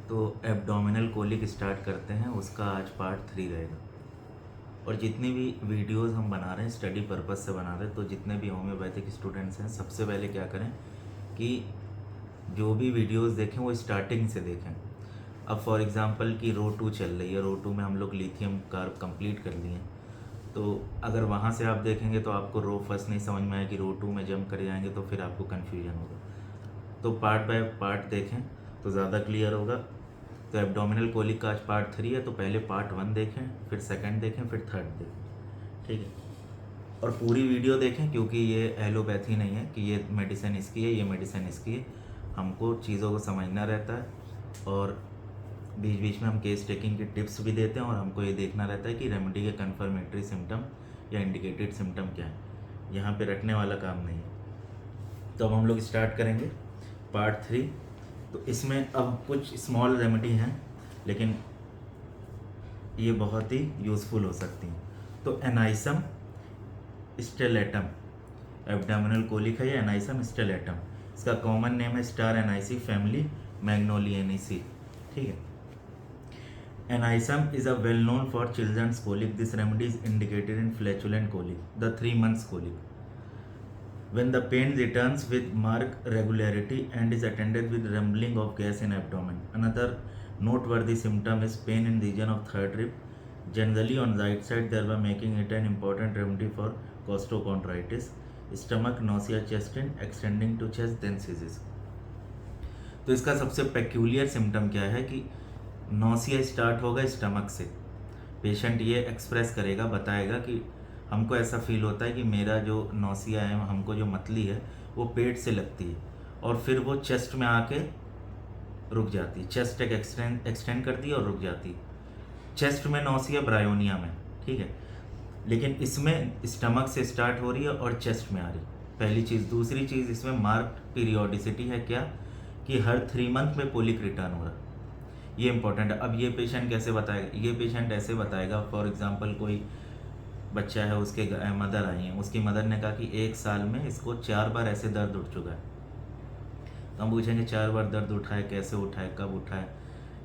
तो abdominal colic start करते हैं, उसका आज पार्ट 3 रहेगा। और जितनी भी वीडियोस हम बना रहे हैं स्टडी पर्पज़ से बना रहे हैं, तो जितने भी होम्योपैथिक स्टूडेंट्स हैं सबसे पहले क्या करें कि जो भी वीडियोस देखें वो स्टार्टिंग से देखें। अब फॉर एग्जांपल कि रो 2 चल रही है, रो 2 में हम लोग लिथियम कार्ब कंप्लीट कर लिए हैं, तो अगर वहाँ से आप देखेंगे तो आपको रो फर्स्ट नहीं समझ में आए कि रो 2 में जंप कर जाएंगे तो फिर आपको कन्फ्यूजन होगा। तो पार्ट बाय पार्ट देखें तो ज़्यादा क्लियर होगा। तो एब्डोमिनल कोलिक का आज पार्ट 3 है, तो पहले पार्ट 1 देखें, फिर सेकंड देखें, फिर थर्ड देखें, ठीक है। और पूरी वीडियो देखें क्योंकि ये एलोपैथी नहीं है कि ये मेडिसिन इसकी है, ये मेडिसिन इसकी है। हमको चीज़ों को समझना रहता है और बीच बीच में हम केस टेकिंग की टिप्स भी देते हैं, और हमको ये देखना रहता है कि रेमेडी के कन्फर्मेटरी सिम्टम या इंडिकेटेड सिम्टम क्या है, यहाँ पे रटने वाला काम नहीं है। तो अब हम लोग स्टार्ट करेंगे पार्ट 3। तो इसमें अब कुछ स्मॉल रेमेडी हैं लेकिन ये बहुत ही यूज़फुल हो सकती हैं। तो एनाइसम स्टेलेटम, एब्डोमिनल कोलिक है ये एनाइसम स्टेलेटम, इसका कॉमन नेम है स्टार एनाइसी फैमिली मैग्नोलियनेसी, ठीक है। Anisum is a well known for children's colic. This remedy is indicated in flatulent colic, the 3 months colic, when the pain returns with marked regularity and is attended with rumbling of gas in abdomen. Another noteworthy symptom is pain in region of third rib, generally on right side, thereby making it an important remedy for costochondritis. Stomach, nausea, chest pain extending to chest then seizes. तो इसका सबसे peculiar symptom क्या है कि nausea start होगा stomach से। Patient ये express करेगा, बताएगा कि हमको ऐसा फील होता है कि मेरा जो नौसिया है, हमको जो मतली है वो पेट से लगती है और फिर वो चेस्ट में आके रुक जाती है। चेस्ट एक एक्सटेंड करती है और रुक जाती है। चेस्ट में नौसिया ब्रायोनिया में, ठीक है, लेकिन इसमें स्टमक से स्टार्ट हो रही है और चेस्ट में आ रही, पहली चीज़। दूसरी चीज़, इसमें मार्क्ड पीरियोडिसिटी है, क्या कि हर 3 month में कोलिक रिटर्न हो रहा है, ये इंपॉर्टेंट है। अब ये पेशेंट कैसे बताएगा, ये पेशेंट ऐसे बताएगा, फॉर एग्जांपल कोई बच्चा है, उसके मदर आई हैं, उसकी मदर ने कहा कि 1 साल में इसको 4 बार ऐसे दर्द उठ चुका है। तो हम पूछेंगे 4 बार दर्द उठा है, कैसे उठा है, कब उठा है,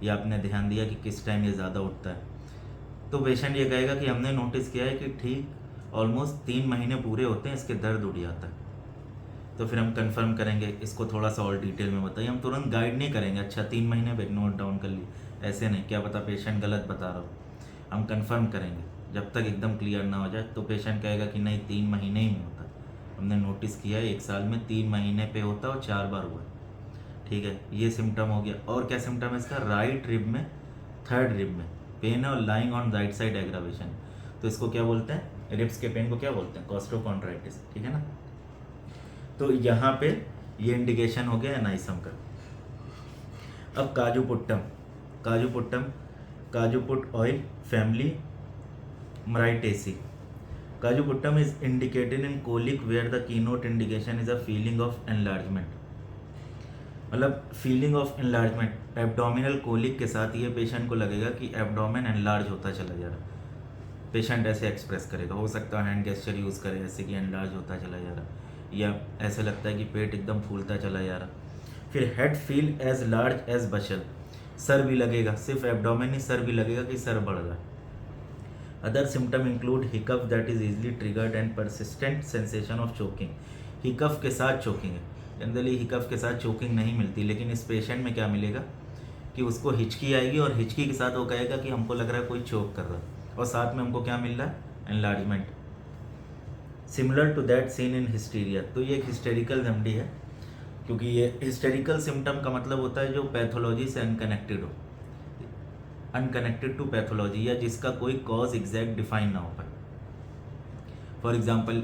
या आपने ध्यान दिया कि किस टाइम ये ज़्यादा उठता है। तो पेशेंट ये कहेगा कि हमने नोटिस किया है कि ठीक ऑलमोस्ट 3 महीने पूरे होते हैं इसके दर्द उठ जाता है। तो फिर हम कंफर्म करेंगे, इसको थोड़ा सा और डिटेल में बताइए। हम तुरंत गाइड नहीं करेंगे, अच्छा 3 महीने पे नोट डाउन कर लिए, ऐसे नहीं, क्या पता पेशेंट गलत बता रहा हो। हम कंफर्म करेंगे जब तक एकदम क्लियर ना हो जाए। तो पेशेंट कहेगा कि नहीं 3 महीने ही में होता, हमने नोटिस किया है 1 साल में 3 महीने पे होता और 4 बार हुआ, ठीक है। ये सिम्टम हो गया। और क्या सिम्टम है इसका, राइट रिब में, थर्ड रिब में पेन है और lying on right side aggravation. तो इसको क्या बोलते हैं, रिब्स के पेन को क्या बोलते हैं, कोस्टोकॉन्ड्राइटिस, ठीक है ना। तो यहाँ पे ये इंडिकेशन हो गया एनाइसम का। अब cajuputum, cajuputum, cajuput oil family Myrtaceae. Kajuputtam is indicated in colic where the keynote indication is a feeling of enlargement. मतलब feeling of enlargement, abdominal colic के साथ ये पेशेंट को लगेगा कि एब्डोमेन एनलार्ज होता चला जा रहा। पेशेंट ऐसे एक्सप्रेस करेगा, हो सकता है हैंड गेस्चर यूज़ करे ऐसे कि एनलार्ज होता चला जा रहा, या ऐसे लगता है कि पेट एकदम फूलता चला जा रहा। फिर head feel as large as bushel, सर भी लगेगा, सिर्फ एब्डोमेन ही, सर भी लगेगा कि सर बढ़ रहा है। Other symptom include hiccup that is easily triggered and persistent sensation of choking. हिकफ के साथ चोकिंग है, जनरली हिकफ के साथ चोकिंग नहीं मिलती, लेकिन इस पेशेंट में क्या मिलेगा कि उसको हिचकी आएगी और हिचकी के साथ वो कहेगा कि हमको लग रहा है कोई चोक कर रहा है, और साथ में हमको क्या मिल रहा है, enlargement, similar to that seen in hysteria. तो ये एक हिस्टेरिकल रेमेडी है, क्योंकि ये हिस्टेरिकल सिम्टम का मतलब होता है जो पैथोलॉजी से अनकनेक्टेड हो, अनकनेक्टेड टू पैथोलॉजी, या जिसका कोई कॉज एग्जैक्ट डिफाइन ना हो पाए। फॉर एग्जांपल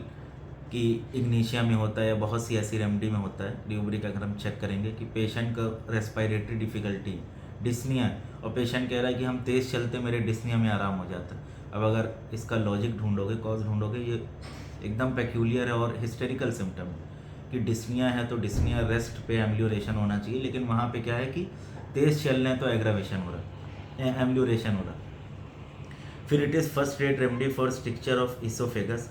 कि इग्नीशिया में होता है या बहुत सी ऐसी रेमेडी में होता है, ड्यूबरिक अगर हम चेक करेंगे कि पेशेंट का रेस्पिरेटरी डिफ़िकल्टी, डिस्निया है, और पेशेंट कह रहा है कि हम तेज़ चलते मेरे डिस्निया में आराम हो जाता है। अब अगर इसका लॉजिक ढूंढोगे, कॉज ढूंढोगे, ये एकदम पेक्यूलियर है और हिस्टेरिकल सिम्टम है कि डिस्निया है तो डिस्निया रेस्ट पे एम्ब्ल्यूरेशन होना चाहिए, लेकिन वहाँ पे क्या है कि तेज़ चलने तो एग्रावेशन हो रहा है, एम्ब्ल्यूरेशन हो रहा। फिर it is first rate remedy for structure of oesophagus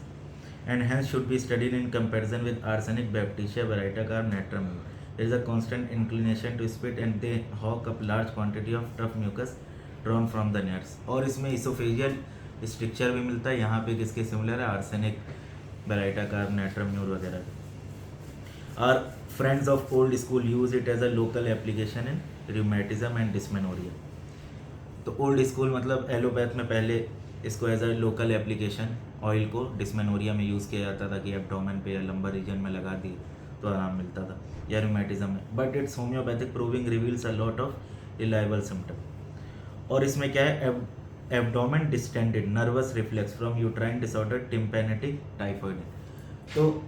and hence should be studied in comparison with arsenic bacteria baryta carb natrum there is a constant inclination to spit and they hawk up large quantity of tough mucus drawn from the nares. और इसमें oesophageal structure भी मिलता है, यहाँ पे किसके similar है, arsenic, baryta carb, natrum mur वगैरह। और friends of old school use it as a local application in rheumatism and dysmenorrhoea. तो ओल्ड स्कूल मतलब एलोपैथ में पहले इसको as a local application oil को डिस्मेनोरिया में यूज़ किया जाता था कि एब्डोमेन पे या लंबर रीजन में लगा दिए तो आराम मिलता था, या रूमेटिज्म में। But it's homoeopathic proving reveals a lot of reliable symptom. और इसमें क्या है, abdomen distended, nervous reflex from uterine disorder, tympanitic, typhoid. तो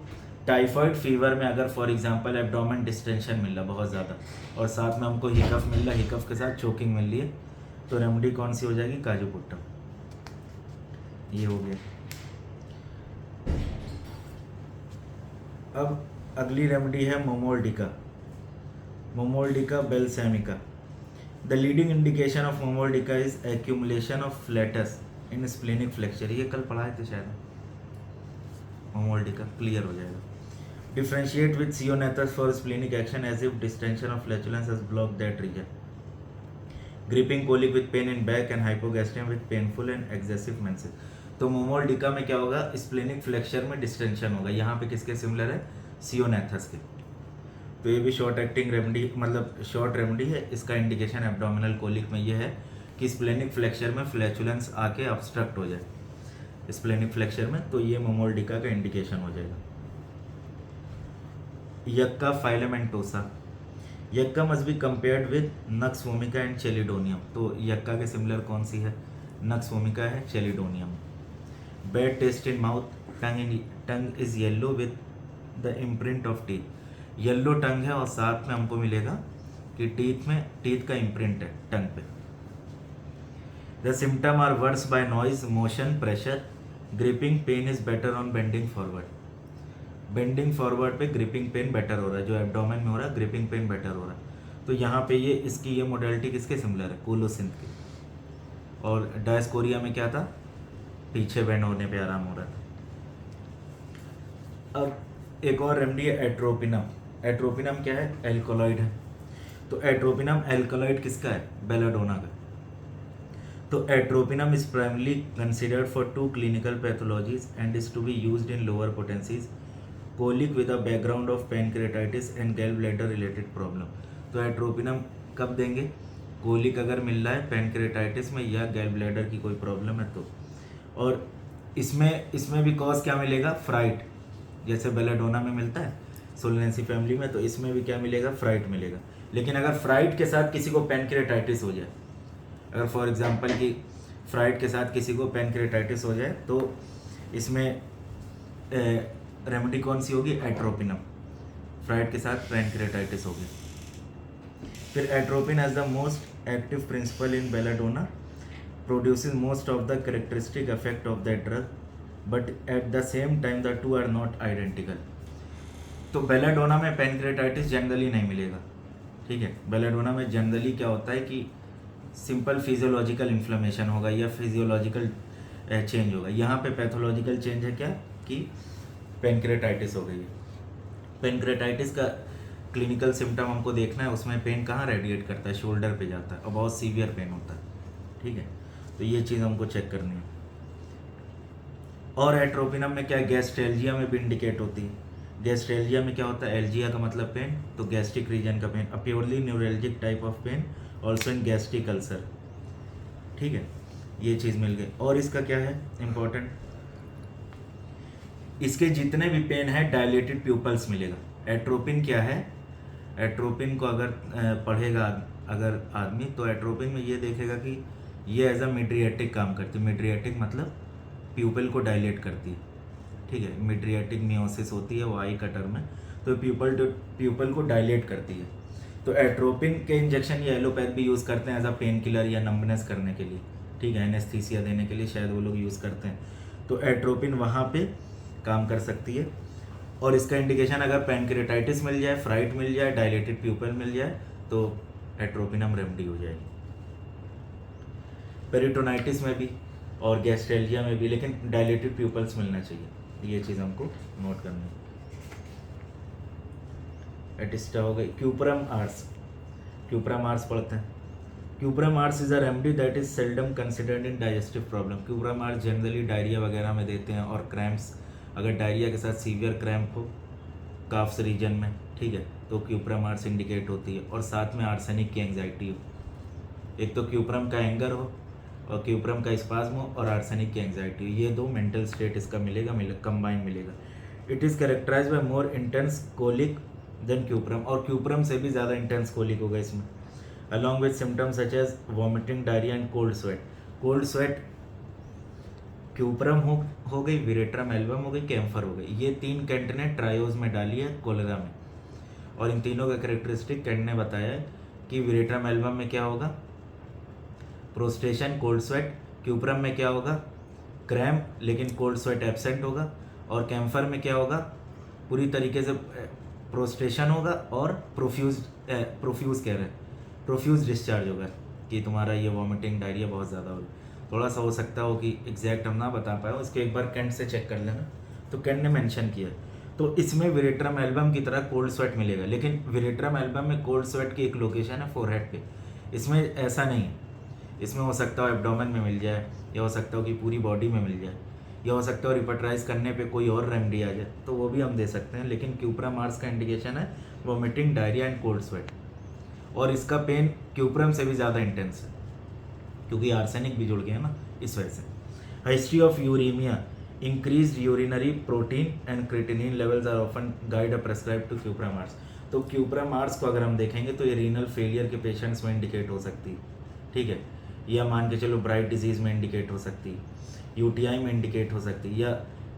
टाइफॉइड फीवर में अगर फॉर एग्जांपल एब्डोमेन डिस्टेंशन मिल रहा बहुत ज़्यादा और साथ में हमको हिकफ मिल रहा, हिकफ के साथ चोकिंग मिल रही है, तो रेमेडी कौन सी हो जाएगी, काजू पुट्टम। ये हो गया। अब अगली रेमेडी है momordica, momordica balsamica. The leading indication of momordica is accumulation of flatus in splenic flexure. ये कल पढ़ाए थे शायद, मोमोल्डिका क्लियर हो जाएगा। Differentiate with ceanothus for splenic action as if distension of flatulence has block that region. Gripping colic with pain in back and hypogastrium with painful and excessive menses. तो momordica में क्या होगा, splenic flexure में distension होगा, यहाँ पे किसके similar है, सियोनेथस के। तो ये भी शॉर्ट एक्टिंग रेमेडी, मतलब शॉर्ट रेमेडी है। इसका इंडिकेशन एब्डोमिनल कोलिक में ये है कि स्प्लेनिक फ्लेक्चर में फ्लैचुलेंस आके ऑब्स्ट्रक्ट हो जाए स्प्लेनिक फ्लेक्चर में, तो ये मोमोल्डिका का इंडिकेशन हो जाएगा। Yucca filamentosa, yucca must be compared with nux vomica and chelidonium. तो यक्का के सिमिलर कौन सी है, नक्स वोमिका है, chelidonium. Bad taste in mouth, tongue is yellow with the imprint of teeth. Yellow tongue है और साथ में हमको मिलेगा कि टीथ का इम्प्रिंट है टंग पे। The symptom are worse by noise, motion, pressure, gripping pain is better on bending forward. Bending forward पे ग्रिपिंग पेन बेटर हो रहा है, जो एब्डोमेन में हो रहा है ग्रिपिंग पेन बेटर हो रहा है। तो यहाँ पे ये इसकी ये मोडेलिटी किसके सिमिलर है, कोलोसिंथ के। और डायस्कोरिया में क्या था, पीछे बेंड होने पे आराम हो रहा था। अब एक और रेमेडी है एट्रोपिनम। एट्रोपिनम क्या है, एल्कोलॉइड है। तो एट्रोपिनम एल्कोलॉइड किसका है, बेलाडोना का। तो atropinum is primarily considered for 2 clinical pathologies and is to be used in lower potencies, colic with a background of pancreatitis and gall bladder related problem. तो एट्रोपिनम कब देंगे, कोलिक अगर मिल रहा है पैनक्रेटाइटिस में या गैल ब्लैडर की कोई प्रॉब्लम है तो। और इसमें भी कॉज क्या मिलेगा, फ्राइट, जैसे बेलाडोना में मिलता है सोलेनेसी फैमिली में, तो इसमें भी क्या मिलेगा, फ्राइट मिलेगा। लेकिन अगर फ्राइट के साथ किसी को पैनक्रेटाइटिस हो जाए, अगर फॉर एग्जांपल कि फ्राइट के साथ किसी को पैनक्रेटाइटिस हो जाए, तो इसमें रेमेडी कौन सी होगी, एट्रोपिनम। फ्राइट के साथ पैनक्रेटाइटिस होगी। फिर atropine as the most active principle in belladonna produces most of the characteristic effect of that drug, but at the same time the two are not identical. तो बेलाडोना में pancreatitis generally नहीं मिलेगा, ठीक है। Belladonna में generally क्या होता है कि सिंपल फिजियोलॉजिकल इन्फ्लेमेशन होगा या फिजियोलॉजिकल चेंज होगा। यहाँ पे पैथोलॉजिकल चेंज है क्या, कि पैनक्रेटाइटिस हो गई है। पैनक्रेटाइटिस का क्लिनिकल सिम्टम हमको देखना है, उसमें पेन कहाँ रेडिएट करता है, शोल्डर पे जाता है और बहुत सीवियर पेन होता है, ठीक है। तो ये चीज़ हमको चेक करनी है। और एट्रोपिनम में क्या है, गैस्ट्रेल्जिया में भी इंडिकेट होती है। गैस्ट्रेल्जिया में क्या होता है, एल्जिया का मतलब पेन, तो गैस्ट्रिक रीजन का pain, a purely neuralgic type of pain, also in gastric ulcer, ठीक है। ये चीज़ मिल गई। और इसका क्या है इम्पोर्टेंट, इसके जितने भी पेन है डायलेटेड प्यूपल्स मिलेगा। एट्रोपिन क्या है, एट्रोपिन को अगर पढ़ेगा अगर आदमी, तो एट्रोपिन में ये देखेगा कि ये एज अ मिड्रिएटिक काम करती है। मिड्रिएटिक मतलब प्यूपल को डायलेट करती है, ठीक है। मिड्रिएटिक मियोसिस होती है वो आई कटर में, तो प्यूपल को डायलेट करती है। तो एट्रोपिन के इंजेक्शन ये एलोपैथ भी यूज़ करते हैं एज अ पेन किलर या नंबनेस करने के लिए, ठीक है, एनेस्थीसिया देने के लिए शायद वो लोग यूज़ करते हैं। तो एट्रोपिन वहाँ पे काम कर सकती है। और इसका इंडिकेशन अगर पैनक्रेटाइटिस मिल जाए, फ्राइट मिल जाए, डायलेटेड प्यूपल मिल जाए, तो एट्रोपिनम रेमेडी हो जाएगी। पेरिटोनाइटिस में भी और गैस्ट्रेल्जिया में भी, लेकिन डायलेटेड प्यूपल्स मिलना चाहिए, ये चीज़ हमको नोट करनी है। एटिस्टा हो गई। क्यूप्रम आर्स, क्यूप्रम आर्स पढ़ते हैं। Cuprum ars is a remedy that is seldom considered in digestive problem. Cuprum ars generally diarrhoea वगैरह में देते हैं और क्रैम्प्स, अगर डायरिया के साथ सीवियर क्रैम्प हो काफ्स रीजन में, ठीक है, तो क्यूप्रम आर्स इंडिकेट होती है। और साथ में आर्सेनिक की एंग्जाइटी हो, एक तो क्यूप्रम का एंगर हो और क्यूप्रम का स्पाज्म हो और आर्सेनिक की एंग्जाइटी हो, ये दो मेंटल स्टेट इसका मिलेगा कंबाइन मिलेगा। It is characterise by more intense colic than cuprum, और क्यूप्रम से भी ज़्यादा इंटेंस कोलिक होगा इसमें। Along with symptoms such as vomiting, diarrhoea and cold sweat. Cold sweat cuprum हो गई, विरेट्रम एल्बम हो गई, कैम्फर हो गई। ये तीन कैंट ने ट्रायोज में डाली है कोलेरा में, और इन तीनों का कैरेक्टरिस्टिक कैंट ने बताया है कि विरेट्रम एल्बम में क्या होगा, प्रोस्टेशन, कोल्ड स्वेट। क्यूप्रम में क्या होगा, क्रैम्प लेकिन कोल्ड स्वेट एब्सेंट होगा। और कैम्फर में क्या होगा, पूरी तरीके से प्रोस्टेशन होगा और प्रोफ्यूज कह रहे हैं, प्रोफ्यूज डिस्चार्ज होगा कि तुम्हारा ये वॉमिटिंग डायरिया बहुत ज़्यादा होगी। थोड़ा सा हो सकता हो कि एग्जैक्ट हम ना बता पाए, उसको एक बार कैंट से चेक कर लेना, तो कैंट ने मेंशन किया। तो इसमें विरेट्रम एल्बम की तरह कोल्ड स्वेट मिलेगा, लेकिन विरेट्रम एल्बम में कोल्ड स्वेट की एक लोकेशन है फोरहेड पे, इसमें ऐसा नहीं है। इसमें हो सकता हो एब्डोमेन में मिल जाए, या हो सकता हो कि पूरी बॉडी में मिल जाए, या हो सकता हो रिपटराइज करने पे कोई और रेमेडी आ जाए, तो वो भी हम दे सकते हैं। लेकिन क्यूप्रम आर्स का इंडिकेशन है vomiting, diarrhoea and cold sweat, और इसका पेन क्यूप्रम से भी ज़्यादा इंटेंस है क्योंकि आर्सेनिक भी जुड़ गया ना, इस वजह से। History of uraemia, increase urinary protein and creatinine levels are often guide a prescribe to cuprum ars. तो क्यूप्रम आर्स को अगर हम देखेंगे तो ये रीनल फेलियर के पेशेंट्स में इंडिकेट हो सकती है, ठीक है, या मान के चलो ब्राइट डिजीज़ में इंडिकेट हो सकती है, यूटीआई में इंडिकेट हो सकती है, या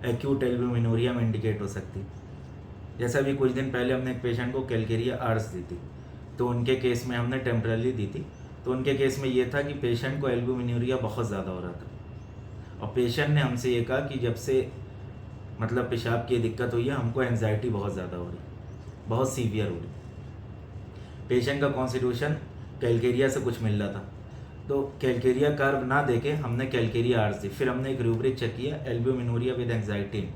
एक्यूट एल्ब्यूमिनूरिया में इंडिकेट हो सकती है। जैसा भी कुछ दिन पहले हमने एक पेशेंट को कैलकेरिया आर्स दी थी, तो उनके केस में हमने टेम्पररी दी थी, तो उनके केस में ये था कि पेशेंट को एल्ब्यूमिनूरिया बहुत ज़्यादा हो रहा था, और पेशेंट ने हमसे ये कहा कि जब से मतलब पेशाब की दिक्कत हुई है हमको एंजाइटी बहुत ज़्यादा हो रही, बहुत सीवियर हो रही। पेशेंट का कॉन्स्टिट्यूशन कैलकेरिया से कुछ मिल रहा था, तो कैलकेरिया कर्व ना देके हमने कैलकेरिया आर्स दी। फिर हमने एक रूब्रिक चेक किया एल्ब्यूमिनूरिया विद एंजाइटी,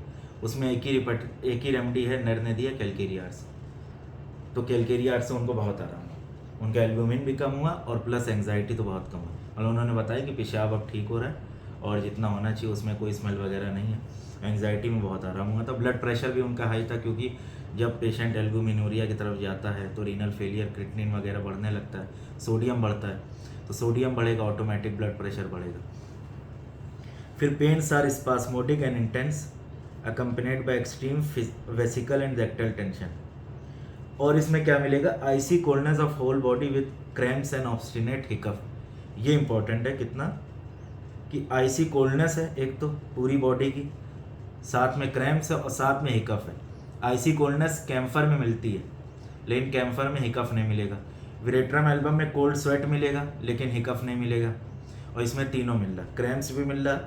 उसमें एक ही रेमेडी है, नर ने दिया कैलकेरिया आर्स, तो कैलकेरिया आर्स से उनको बहुत आराम हुआ, उनका एल्ब्यूमिन भी कम हुआ और प्लस एंजाइटी तो बहुत कम हुई। और उन्होंने बताया कि पेशाब अब ठीक हो रहा है और जितना होना चाहिए उसमें कोई स्मेल वगैरह नहीं है, एंजाइटी में बहुत आराम हुआ था। ब्लड प्रेशर भी उनका हाई था, क्योंकि जब पेशेंट एल्ब्यूमिनूरिया की तरफ जाता है तो रीनल फेलियर, क्रिएटिनिन वगैरह बढ़ने लगता है, सोडियम बढ़ता है, तो सोडियम बढ़ेगा ऑटोमेटिक ब्लड प्रेशर बढ़ेगा। फिर pains are spasmodic and intense accompanied by extreme vesical and rectal tension. और इसमें क्या मिलेगा, icy coldness of whole body with cramps and obstinate hiccup. ये इंपॉर्टेंट है कितना कि आइसी कोल्डनेस है एक तो पूरी बॉडी की, साथ में क्रैम्प्स है और साथ में हिकअप है। आइसी कोल्डनेस कैम्फर में मिलती है लेकिन कैम्फर में हिकअप नहीं मिलेगा। विरेट्रम एल्बम में कोल्ड स्वेट मिलेगा लेकिन हिकअप नहीं मिलेगा, और इसमें तीनों मिल रहा, क्रैम्प्स भी मिल रहा,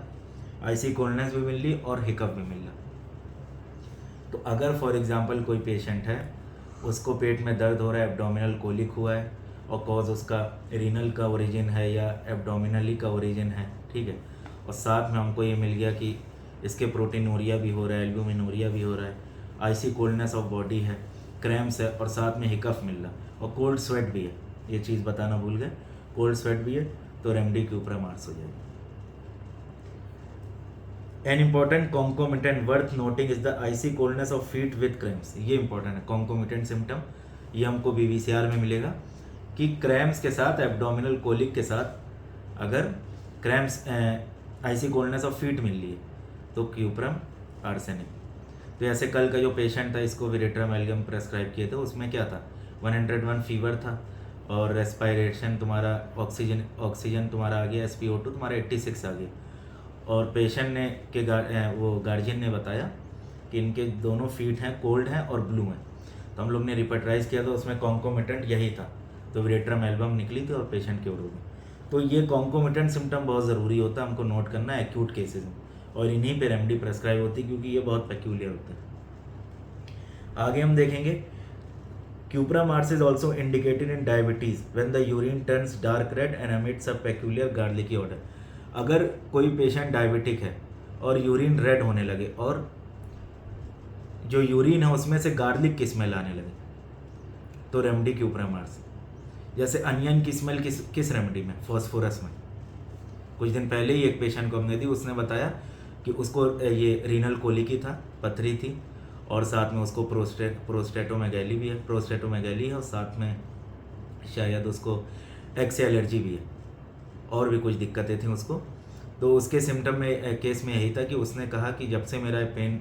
आइसी कोल्डनेस भी मिल रही और हिकअप भी मिल रहा। तो अगर फॉर एग्जांपल कोई पेशेंट है, उसको पेट में दर्द हो रहा है, एब्डोमिनल कोलिक हुआ है और कॉज उसका रीनल का ओरिजिन है या एब्डोमिनली का ओरिजिन है, ठीक है, और साथ में हमको ये मिल गया कि इसके प्रोटीनूरिया भी हो रहा है, एल्ब्यूमिनूरिया भी हो रहा है, आइसी कोल्डनेस ऑफ बॉडी है, क्रैम्प्स है और साथ में हिकअप मिल रहा और कोल्ड स्वेट भी है, ये चीज़ बताना भूल गए, कोल्ड स्वेट भी है, तो रेमेडी के ऊपर मार्क्स हो जाएगी। An important concomitant worth noting is the icy coldness of feet with cramps. ये इंपॉर्टेंट है कॉन्कोमिटेंट सिम्टम, ये हमको बीवीसीआर में मिलेगा कि क्रैम्प्स के साथ, एब्डोमिनल कोलिक के साथ अगर cramps icy coldness of feet मिल रही है तो क्यूप्रम आर्सेनिक। तो ऐसे कल का जो पेशेंट था, इसको विरेट्रम एल्गम प्रेस्क्राइब किए थे, उसमें क्या था 101 फीवर था और रेस्पिरेशन तुम्हारा ऑक्सीजन तुम्हारा आ गया, SpO2 तुम्हारा 86 आ गया, और पेशेंट ने वो गार्जियन ने बताया कि इनके दोनों फीट हैं, कोल्ड हैं और ब्लू हैं। तो हम लोग ने रिपेट्राइज किया तो उसमें कॉन्कोमिटेंट यही था, तो विरेट्रम एल्बम निकली थी और पेशेंट क्योर हो गई। तो ये कॉन्कोमिटेंट सिम्टम बहुत ज़रूरी होता है हमको नोट करना है एक्यूट केसेज में, और इन्हीं पे रेमेडी प्रेस्क्राइब होती है क्योंकि ये बहुत पेक्यूलियर होते हैं। आगे हम देखेंगे cuprum ars is also indicated in diabetes when the urine turns dark red and emits a peculiar garlicky odour. अगर कोई पेशेंट डायबिटिक है और यूरिन रेड होने लगे और जो यूरिन है उसमें से गार्लिक की स्मेल आने लगे, तो रेमेडी क्यूप्रामार्स। जैसे अनियन की स्मेल किस रेमेडी में, फॉस्फोरस में। कुछ दिन पहले ही एक पेशेंट को हमने दी, उसने बताया कि उसको ये रीनल कोलिकी था, पथरी थी, और साथ में उसको प्रोस्टेटोमेगैली भी है, प्रोस्टेटोमेगैली है, और साथ में शायद उसको एक्स एलर्जी भी है, और भी कुछ दिक्कतें थी उसको। तो उसके सिम्टम में केस में यही था कि उसने कहा कि जब से मेरा पेन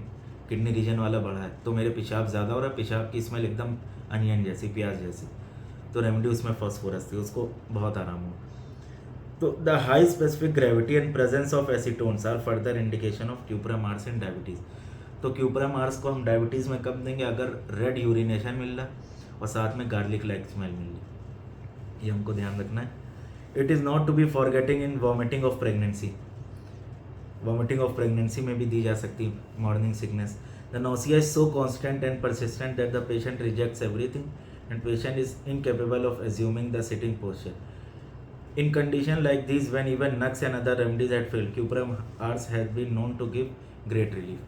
किडनी रीजन वाला बढ़ा है तो मेरे पेशाब ज़्यादा हो रहा है, पेशाब की स्मेल एकदम अनियन जैसी, प्याज जैसी। तो रेमेडी उसमें फॉस्फोरस थी, उसको बहुत आराम हुआ। तो the high specific gravity and presence of acetones are further indication of cuprum ars in diabetes. तो क्यूप्रामार्स को हम डायबिटीज़ में कब देंगे, अगर रेड यूरिनेशन मिल रहा और साथ में गार्लिक लाइक स्मेल मिल रही, ये हमको ध्यान रखना है। It is not to be forgetting in vomiting of pregnancy. Vomiting of pregnancy में भी दी जा सकती है, morning sickness. The nausea is so constant and persistent that the patient rejects everything and patient is incapable of assuming the sitting posture. In condition like these, when even nuts and other remedies had failed, क्यूप्रामार्स has been known to give great relief.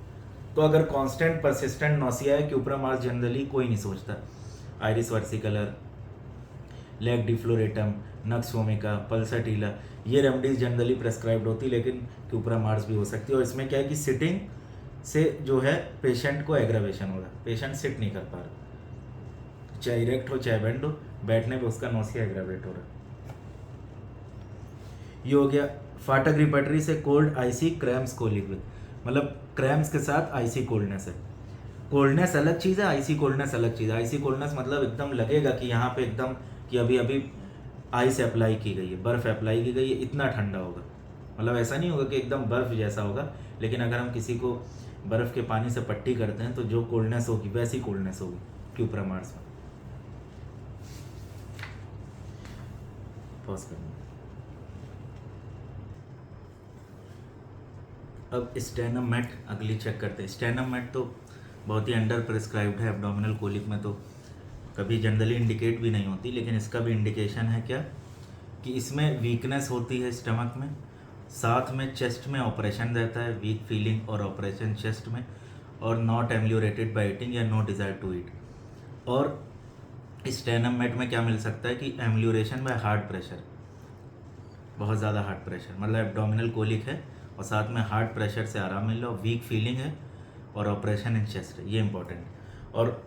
तो अगर constant persistent nausea है, क्यूप्रामार्स generally कोई नहीं सोचता। Iris versicolor, lac defloratum, nux vomica, pulsatilla, ये remedies generally prescribed होती, लेकिन क्यूप्रामार्स भी हो सकती है। और इसमें क्या है कि सिटिंग से जो है पेशेंट को एग्रावेशन हो रहा है, पेशेंट सिट नहीं कर पा रहा, चाहे इरेक्ट हो चाहे बेंड हो, बैठने पे उसका नोसिया एग्रावेट हो रहा है। ये हो गया फाटक रिपेटरी से cold IC cramps colic with, मतलब क्रैम्स के साथ आईसी कोल्डनेस है। कोल्डनेस अलग चीज़ है, आईसी कोल्डनेस अलग चीज़ है। आईसी कोल्डनेस मतलब एकदम लगेगा कि यहाँ पे एकदम कि अभी अभी आइस अप्लाई की गई है, बर्फ़ अप्लाई की गई है, इतना ठंडा होगा। मतलब ऐसा नहीं होगा कि एकदम बर्फ़ जैसा होगा, लेकिन अगर हम किसी को बर्फ़ के पानी से पट्टी करते हैं तो जो कोल्डनेस होगी वैसी कोल्डनेस होगी क्यूप्रामार्स में। पॉज करना। अब स्टेनम मैट अगली चेक करते हैं। स्टेनम मैट तो बहुत ही अंडर प्रिस्क्राइब्ड है एब्डोमिनल कोलिक में, तो कभी जनरली इंडिकेट भी नहीं होती, लेकिन इसका भी इंडिकेशन है क्या कि इसमें वीकनेस होती है स्टमक में, साथ में चेस्ट में ऑपरेशन रहता है, वीक फीलिंग और ऑपरेशन चेस्ट में, और नॉट एम्यूरेटेड बाय ईटिंग या नो डिज़ायर टू ईट। और स्टेनम मैट में क्या मिल सकता है कि एम्यूरेशन बाय हार्ट प्रेशर, बहुत ज़्यादा हार्ट प्रेशर, मतलब एब्डोमिनल कोलिक है और साथ में हार्ट प्रेशर से आराम मिल रहा है, वीक फीलिंग है और ऑपरेशन इन चेस्ट है, ये इंपॉर्टेंट है। और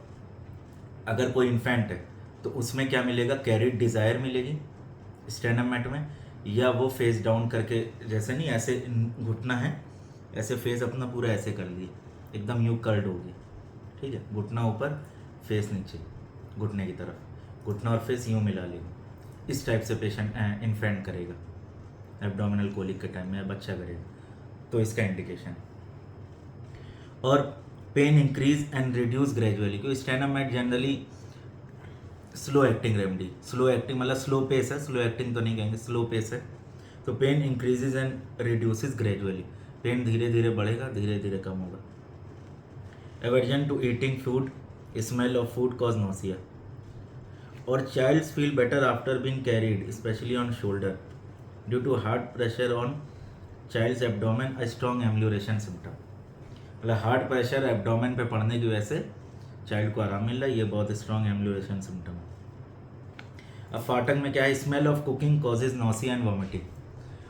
अगर कोई इन्फेंट है तो उसमें क्या मिलेगा, कैरिड डिज़ायर मिलेगी स्टेनम मैट में, या वो फेस डाउन करके, जैसे नहीं ऐसे घुटना है, ऐसे फेस अपना पूरा ऐसे कर लिए, एकदम यूँ कर्ल्ड होगी, ठीक है, घुटना ऊपर फेस नीचे, घुटने की तरफ, घुटना और फेस यूँ मिला लेगा। इस टाइप से पेशेंट इन्फेंट करेगा एब्डोमिनल कोलिक के टाइम में, बच्चा करेगा, तो इसका इंडिकेशन। और pain increase and reduce gradually, क्योंकि stannum met generally slow acting remedy, slow acting मतलब स्लो पेस है, स्लो एक्टिंग तो नहीं कहेंगे, स्लो पेस है। तो pain increases and reduces gradually, pain धीरे धीरे बढ़ेगा, धीरे धीरे कम होगा। Aversion to eating food, smell of food cause nausea. और child's feel better after being carried specially on shoulder due to hard pressure on child's abdomen, a strong amelioration symptom. मतलब hard pressure abdomen पे पड़ने की वजह से child को आराम मिल रहा है, ये बहुत स्ट्रॉन्ग एम्यूरेशन सिम्टम है। अब फाटक में क्या है, smell of cooking causes nausea and vomiting.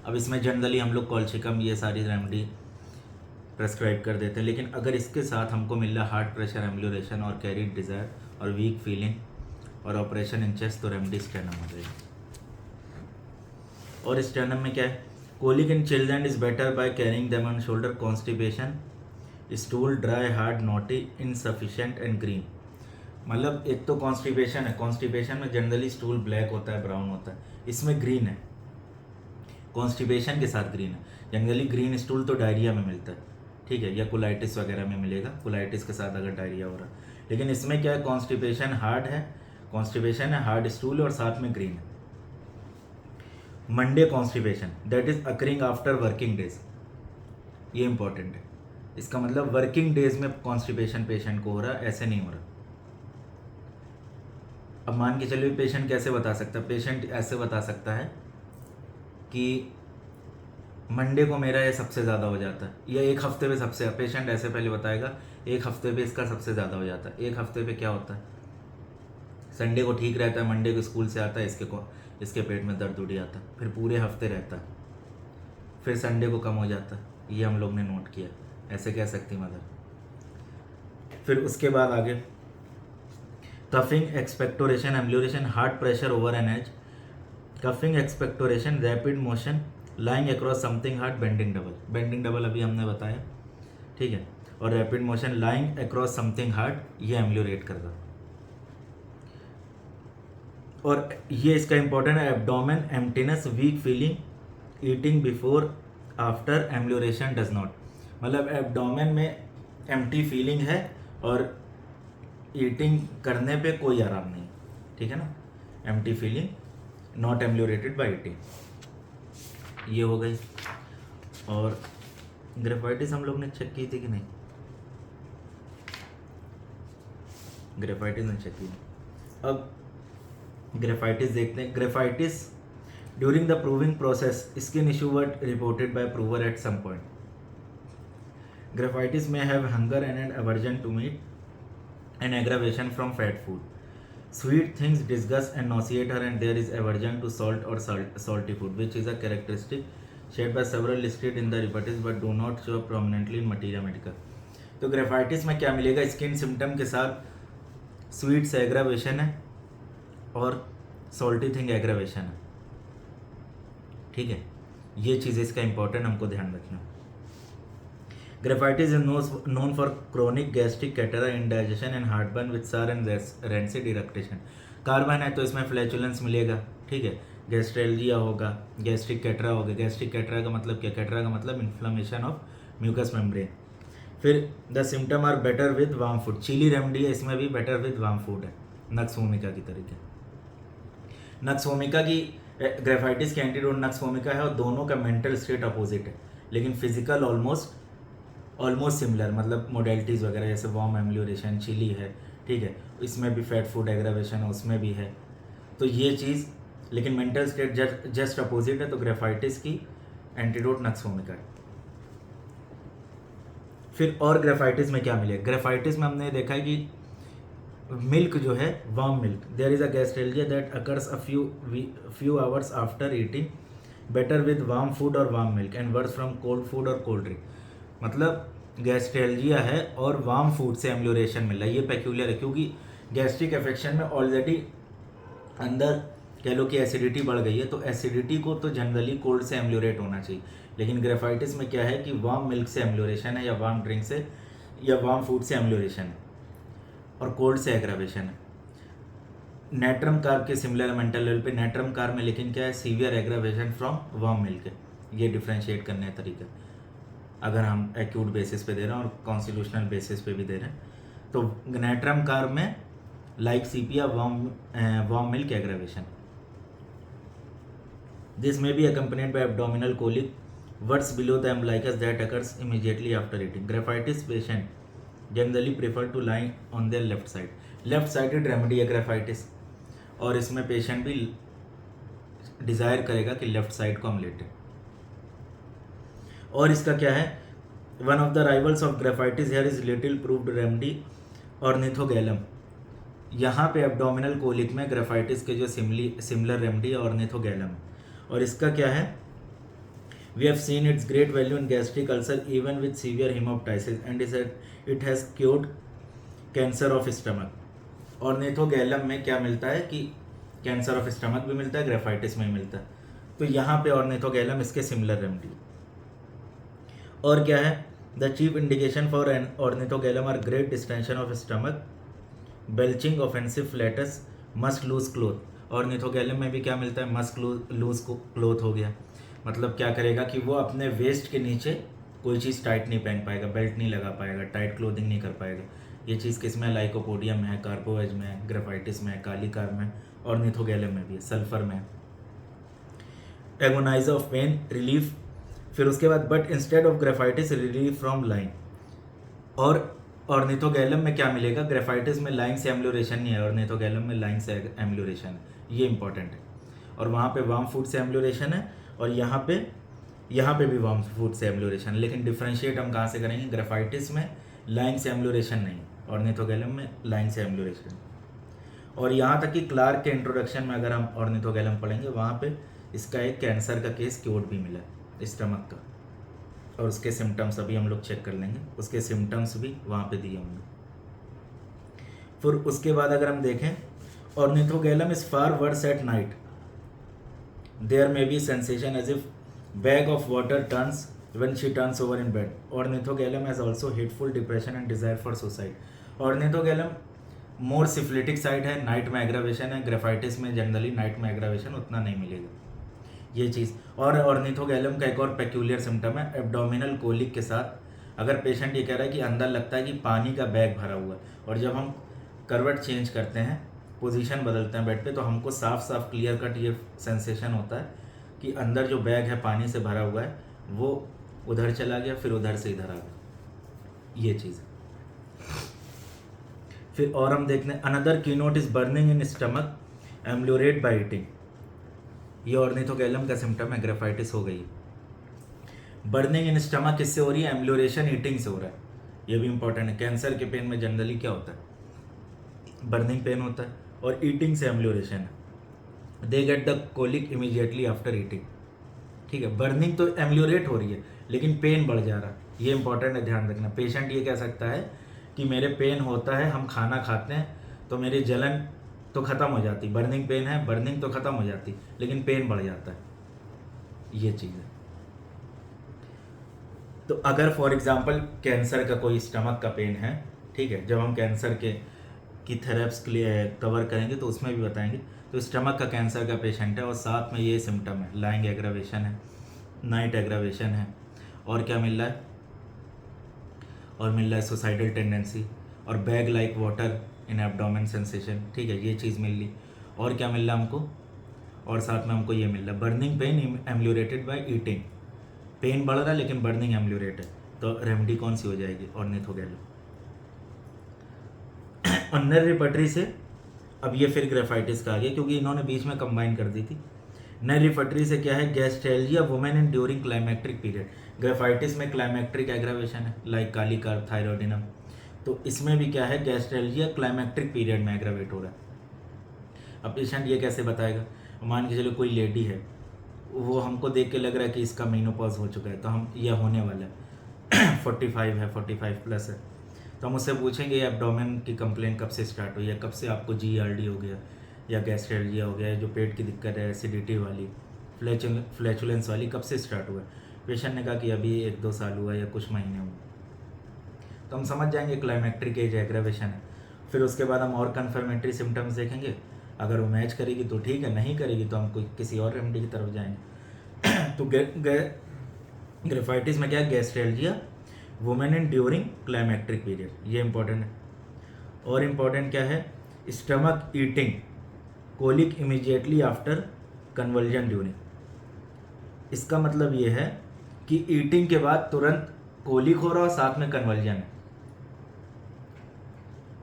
अब इसमें जनरली हम लोग कॉल्शिकम ये सारी रेमेडी प्रेस्क्राइब कर देते हैं, लेकिन अगर इसके साथ हमको मिल रहा हार्ट प्रेशर, एम्यूरेशन और कैरिड डिज़ायर और वीक फीलिंग और ऑपरेशन इन चेस्ट, तो रेमेडी स्टेनम हो जाएगी। और स्टेनम में क्या है, colic in children is better by carrying them on shoulder, constipation, stool dry hard naughty insufficient and green. मतलब एक तो कॉन्स्टिपेशन है, कॉन्स्टिपेशन में जनरली स्टूल ब्लैक होता है, ब्राउन होता है, इसमें ग्रीन है, कॉन्स्टिपेशन के साथ ग्रीन है। जनरली ग्रीन स्टूल तो डायरिया में मिलता है, ठीक है, या कोलाइटिस वगैरह में मिलेगा, कोलाइटिस के साथ अगर डायरिया हो रहा है। लेकिन इसमें क्या है, कॉन्स्टिपेशन हार्ड है, कॉन्स्टिपेशन है, हार्ड स्टूल और साथ में ग्रीन है। Monday constipation that is occurring after working days, ये इंपॉर्टेंट है। इसका मतलब वर्किंग डेज में कॉन्स्टिपेशन पेशेंट को हो रहा है, ऐसे नहीं हो रहा। अब मान के चलिए पेशेंट कैसे बता सकता है, पेशेंट ऐसे बता सकता है कि मंडे को मेरा ये सबसे ज़्यादा हो जाता है, या एक हफ्ते पे सबसे, पेशेंट ऐसे पहले बताएगा एक हफ्ते पे इसका सबसे ज़्यादा हो जाता है। एक हफ्ते पे क्या होता है, संडे को ठीक रहता है, मंडे को स्कूल से आता है, इसके पेट में दर्द उड़ जाता, फिर पूरे हफ्ते रहता, फिर संडे को कम हो जाता। ये हम लोग ने नोट किया, ऐसे कह सकती मदर। फिर उसके बाद आगे coughing, expectoration, amelioration, hard pressure over an edge, coughing, expectoration, rapid motion, lying across something hard, bending double. Bending double अभी हमने बताया, ठीक है। और rapid motion, lying across something hard, ये एम्ब्ल्यूरेट कर रहा। और ये इसका इंपॉर्टेंट है, abdomen emptiness, weak feeling, eating before after amelioration does not. मतलब एब्डोमेन में एम्प्टी फीलिंग है और ईटिंग करने पे कोई आराम नहीं, ठीक है ना। Empty feeling, not ameliorated by eating, ये हो गई। और ग्रेफाइटिस हम लोग ने चेक की थी कि नहीं? ग्रेफाइटिस ने चेक की। अब ग्रेफाइटिस देखते हैं। Graphites during the proving process, skin issue were reported by prover at some point. Graphites में have hunger and an aversion to meat, an aggravation from fat food. Sweet things disgust and nauseate her, and there is aversion to salt or salty food, which is a characteristic shared by several listed in the repertories but do not show prominently in Materia Medica. तो graphites में क्या मिलेगा? Skin symptom के साथ sweet से aggravation है और salty thing aggravation है, ठीक है। ये चीज़ इसका इंपॉर्टेंट हमको ध्यान रखना। Graphites is known for chronic gastric catarrh, indigestion and heartburn with sour and rancid eructation. Carbon है तो इसमें फ्लैचुलेंस मिलेगा, ठीक है। गैस्ट्रेल्जिया होगा, गैस्ट्रिक कैटरा होगा। गैस्ट्रिक कैटरा का मतलब क्या? कैटरा का मतलब इन्फ्लेमेशन ऑफ म्यूकस मेम्ब्रेन। फिर the symptom are better with warm food. Chilly remedy है, इसमें भी बेटर विद वार्म फूड है, नक्स वोमिका की तरीके। नक्स वोमिका की ग्रेफाइटिस के एंटीडोट नक्स वोमिका है और दोनों का मेंटल स्टेट अपोजिट है, लेकिन फिजिकल ऑलमोस्ट सिमिलर, मतलब मोडेलिटीज़ वगैरह जैसे वार्म एम्ब्ल्यूरेशन, चिली है, ठीक है। इसमें भी फैट फूड एग्रावेशन है, उसमें भी है। तो ये चीज़, लेकिन मेंटल स्टेट जस्ट अपोजिट है। तो ग्रेफाइटिस की एंटीडोट नक्स वोमिका है। फिर और ग्रेफाइटिस में क्या मिले? ग्रेफाइटिस में हमने देखा है कि मिल्क जो है, warm milk, there is a gastralgia that occurs a few hours after eating, better with warm food और warm milk and worse from cold food और कोल्ड ड्रिंक। मतलब गैस्ट्रेल्जिया है और वार्म फूड से एम्ब्ल्यूरेशन मिल रहा है। ये पेक्यूलियर है क्योंकि गैस्ट्रिक एफेक्शन में ऑलरेडी अंदर कह लो कि एसिडिटी बढ़ गई है, तो एसिडिटी को तो जनरली कोल्ड से एम्ब्ल्यूरेट होना चाहिए, लेकिन ग्रेफाइटिस में क्या है कि वार्म मिल्क से एम्ब्ल्यूरेशन है या वार्म ड्रिंक से या वार्म फूड से एम्ब्ल्यूरेशन है और कोल्ड से एग्रावेशन है। नेट्रम कार्ब के सिमिलर मेंटल लेवल पे नेट्रम कार्ब में, लेकिन क्या है, severe aggravation from warm milk है। ये डिफ्रेंशिएट करने का तरीका, अगर हम एक्यूट बेसिस पे दे रहे हैं और कॉन्स्टिट्यूशनल बेसिस पे भी दे रहे हैं। तो नेट्रम कार्ब में like sepia warm milk aggravation. This may be accompanied by abdominal colic, words below the umbilicus that occurs immediately after eating. Graphitis patient generally prefer to lie on their left side. Left sided remedy है graphites, और इसमें patient भी desire करेगा कि left side को हम लेटें। और इसका क्या है, one of the rivals of graphites here is little proved remedy ornithogalum. यहाँ पे एब्डोमिनल कोलिक में ग्रेफाइटिस के जो सिमिलर रेमेडी है ऑर्निथोगैलम, और इसका क्या है, we have seen its great value in gastric ulcer even with severe haemoptysis and it has cured cancer of stomach. Ornithogalum में क्या मिलता है कि कैंसर ऑफ स्टमक भी मिलता है, ग्रेफाइटिस में भी मिलता है। तो यहाँ पे ऑर्निथोगैलम इसके सिमिलर रेमेडी। और क्या है, the chief indication for an ornithogalum are great distension of stomach, belching, offensive flatus, must loose cloth. Ornithogalum में भी क्या मिलता है, मस्ट लूज क्लोथ हो गया, मतलब क्या करेगा कि वो अपने वेस्ट के नीचे कोई चीज़ टाइट नहीं पहन पाएगा, बेल्ट नहीं लगा पाएगा, टाइट क्लोथिंग नहीं कर पाएगा। ये चीज़ किस में, लाइकोपोडियम है, कार्पोवेज में है, ग्रेफाइटिस में है, काली कार्ब में, ऑर्निथोगैलम में भी है, सल्फर में है। एगोनाइज ऑफ पेन रिलीफ, फिर उसके बाद but instead of graphites relief from line. और ऑर्निथोगैलम में क्या मिलेगा, ग्रेफाइटिस में लाइन से एम्ब्ल्यूरेशन नहीं है, ऑर्निथोगैलम में लाइन से एम्ब्ल्यूरेशन है, ये इंपॉर्टेंट है। और वहाँ पे वार्म फूड से एम्ब्ल्यूरेशन है और यहाँ पे भी वार्म फूड से एम्ब्ल्यूरेशन, लेकिन डिफ्रेंशिएट हम कहाँ से करेंगे, ग्रेफाइटिस में लाइन से एम्ब्ल्यूरेशन नहीं, ऑर्निथोगैलम में लाइन से एम्ब्ल्यूरेशन। और यहाँ तक कि क्लार्क के इंट्रोडक्शन में अगर हम ऑर्निथोगैलम पढ़ेंगे वहाँ पे इसका एक कैंसर का केस क्योर्ड भी मिला है स्टमक का, और उसके सिम्टम्स अभी हम लोग चेक कर लेंगे, उसके सिम्टम्स भी वहाँ पे दिए होंगे। फिर उसके बाद अगर हम देखें, ornithogalum is far worse at night, there may be sensation as if bag of water turns when she turns over in bed. Ornithogallum has also hateful depression and desire for suicide. Ornithogallum more syphilitic side है, night में aggravation है, graphites में generally night में aggravation उतना नहीं मिलेगा ये चीज़। और ऑर्निथोगैलम का एक और पेक्यूलियर सिम्टम है एब्डोमिनल कोलिक के साथ। अगर पेशेंट ये कह रहा है कि अंदर लगता है कि पानी का बैग भरा हुआ है, और जब हम करवट चेंज करते हैं, पोजीशन बदलते हैं बेड पे, तो हमको साफ साफ क्लियर कट ये सेंसेशन होता है कि अंदर जो बैग है पानी से भरा हुआ है वो उधर चला गया, फिर उधर से इधर आ गया, ये चीज़। फिर और हम देखते हैं another keynote is burning in stomach ameliorate by eating. ये ऑर्निथोगैलम का सिम्टम है, ग्रेफाइटिस हो गई है। बर्निंग इन स्टमक किससे हो रही है? एम्ब्लोरेशन ईटिंग से हो रहा है, ये भी इंपॉर्टेंट है। कैंसर के पेन में जनरली क्या होता है? बर्निंग पेन होता है, और ईटिंग से एम्ब्लोरेशन है। They get the colic immediately after eating, ठीक है। बर्निंग तो एम्ब्लोरेट हो रही है लेकिन पेन बढ़ जा रहा है, ये इंपॉर्टेंट है, ध्यान रखना। पेशेंट ये कह सकता है कि मेरे पेन होता है, हम खाना खाते हैं तो मेरी जलन तो ख़त्म हो जाती, बर्निंग पेन है, बर्निंग तो ख़त्म हो जाती, लेकिन पेन बढ़ जाता है, ये चीज़ है। तो अगर फॉर एग्जांपल कैंसर का कोई स्टमक का पेन है, ठीक है, जब हम कैंसर की थेरेप्स कवर करेंगे तो उसमें भी बताएंगे। तो स्टमक का कैंसर का पेशेंट है और साथ में ये सिम्टम है, लाइंग एग्रावेशन है, नाइट एग्रावेशन है, और क्या मिल रहा है? और मिल रहा है सुसाइडल टेंडेंसी और bag like water in abdomen sensation, ठीक है, ये चीज़ मिल ली। और क्या मिल रहा है हमको? और साथ में हमको ये मिल रहा है burning pain ameliorated by eating. Pain बढ़ रहा है लेकिन बर्निंग एम्ब्लोरेट है, तो रेमेडी कौन सी हो जाएगी? ऑर्निथोगैलम। और नर रिपटरी से अब ये फिर ग्रेफाइटिस का आ गया, क्योंकि इन्होंने बीच में कंबाइन कर दी थी। नर रिपटरी से क्या है? Gastralgia women in during climacteric period. Graphites में क्लाइमेक्ट्रिक एग्रावेशन है, लाइक काली कार्प थायरॉइडिनम, तो इसमें भी क्या है? गैस्ट्रेल्जिया क्लाइमेक्ट्रिक पीरियड में एग्रावेट हो रहा है। अब पेशेंट ये कैसे बताएगा? मान के चलो कोई लेडी है, वो हमको देख के लग रहा है कि इसका मेनोपॉज हो चुका है, तो हम यह होने वाला है 45 है, 45 प्लस है, तो हम उससे पूछेंगे एब्डोमेन की कंप्लेन कब से स्टार्ट हुई है, कब से आपको GERD हो गया या गैस्ट्रेल्जिया हो गया, जो पेट की दिक्कत है, एसिडिटी वाली, फ्लैचुलेंस वाली, कब से स्टार्ट हुआ है? पेशेंट ने कहा कि अभी 1-2 साल हुआ या कुछ महीने हुए, तो हम समझ जाएंगे क्लाइमेक्ट्रिक एज एग्रावेशन है। फिर उसके बाद हम और कन्फर्मेटरी सिम्टम्स देखेंगे, अगर वो मैच करेगी तो ठीक है, नहीं करेगी तो हम कोई किसी और रेमेडी की तरफ जाएंगे। तो ग्रेफाइटिस में क्या है? Gastralgia women in during climacteric period, ये इंपॉर्टेंट है। और इम्पॉर्टेंट क्या है? Stomach eating colic immediately after convulsion during. इसका मतलब ये है कि ईटिंग के बाद तुरंत कोलिक हो रहा और साथ में कन्वल्जन है,